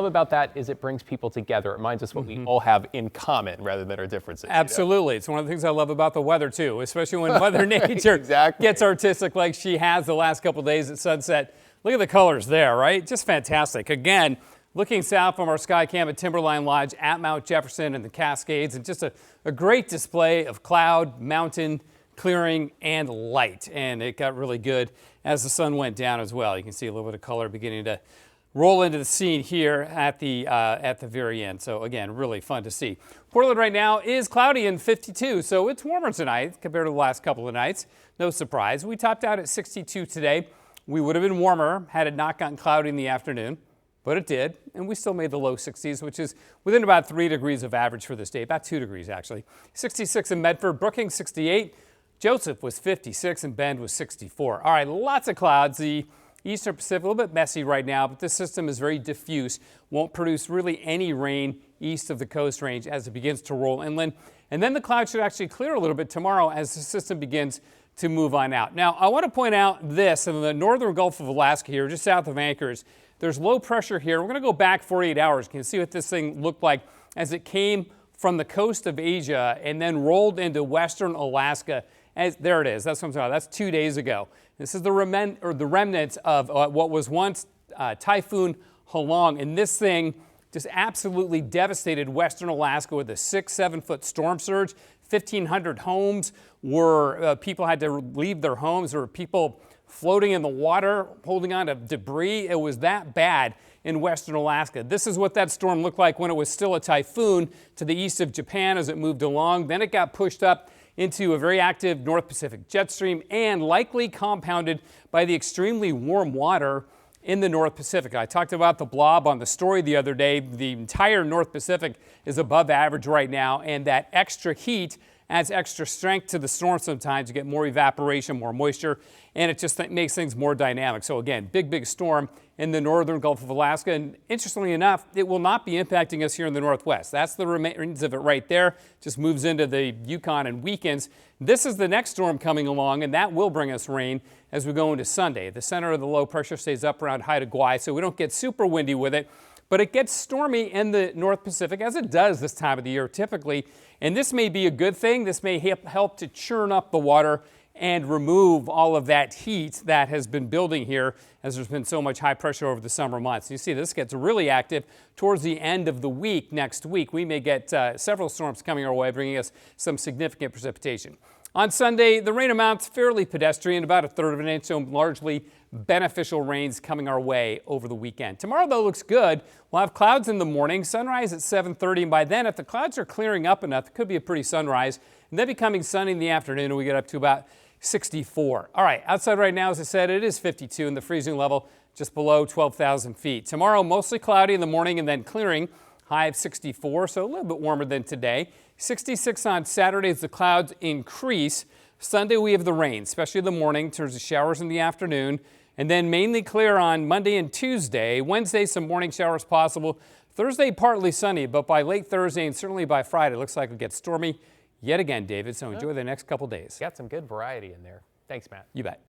What I love about that is it brings people together. It reminds us what we all have in common rather than our differences. Absolutely. It's one of the things I love about the weather, too, especially when Mother Nature gets artistic like she has the last couple of days at sunset. Look at the colors there, right? Just fantastic. Again, looking south from our sky cam at Timberline Lodge at Mount Jefferson and the Cascades, and just a great display of cloud, mountain, clearing, and light. And it got really good as the sun went down as well. You can see a little bit of color beginning to roll into the scene here at the very end. So again, really fun to see. Portland right now is cloudy and 52, so it's warmer tonight compared to the last couple of nights. No surprise. We topped out at 62 today. We would have been warmer had it not gotten cloudy in the afternoon, but it did, and we still made the low 60s, which is within about 3 degrees of average for this day, about 2 degrees actually. 66 in Medford, Brookings 68, Joseph was 56, and Bend was 64. All right, lots of clouds. The Eastern Pacific, a little bit messy right now, but this system is very diffuse. Won't produce really any rain east of the Coast Range as it begins to roll inland. And then the clouds should actually clear a little bit tomorrow as the system begins to move on out. Now, I want to point out this in the northern Gulf of Alaska here, just south of Anchorage. There's low pressure here. We're going to go back 48 hours. You can see what this thing looked like as it came from the coast of Asia and then rolled into western Alaska. There it is. That's what I'm talking about. That's 2 days ago. This is the remnants of what was once Typhoon Halong, and this thing just absolutely devastated western Alaska with a 6-7 foot storm surge. 1,500 homes were people had to leave their homes. There were people floating in the water, holding on to debris. It was that bad in western Alaska. This is what that storm looked like when it was still a typhoon to the east of Japan as it moved along. Then it got pushed up into a very active North Pacific jet stream and likely compounded by the extremely warm water in the North Pacific. I talked about the blob on the story the other day. The entire North Pacific is above average right now, and that extra heat adds extra strength to the storm sometimes. You get more evaporation, more moisture, and it just makes things more dynamic. So again, big storm in the northern Gulf of Alaska. And interestingly enough, it will not be impacting us here in the Northwest. That's the remains of it right there. Just moves into the Yukon and weakens. This is the next storm coming along, and that will bring us rain as we go into Sunday. The center of the low pressure stays up around Haida Gwaii, so we don't get super windy with it. But it gets stormy in the North Pacific, as it does this time of the year typically. And this may be a good thing. This may help to churn up the water and remove all of that heat that has been building here as there's been so much high pressure over the summer months. You see this gets really active towards the end of the week next week. We may get several storms coming our way, bringing us some significant precipitation. On Sunday, the rain amount's fairly pedestrian, about 1/3 of an inch, so largely beneficial rains coming our way over the weekend. Tomorrow, though, looks good. We'll have clouds in the morning, sunrise at 7:30, and by then, if the clouds are clearing up enough, it could be a pretty sunrise, and then becoming sunny in the afternoon, and we get up to about 64. All right, outside right now, as I said, it is 52, and the freezing level just below 12,000 feet. Tomorrow, mostly cloudy in the morning and then clearing. High of 64, so a little bit warmer than today. 66 on Saturday as the clouds increase. Sunday we have the rain, especially in the morning, turns to showers in the afternoon, and then mainly clear on Monday and Tuesday. Wednesday, some morning showers possible. Thursday, partly sunny, but by late Thursday and certainly by Friday, it looks like it'll get stormy yet again, David, so enjoy the next couple days. Got some good variety in there. Thanks, Matt. You bet.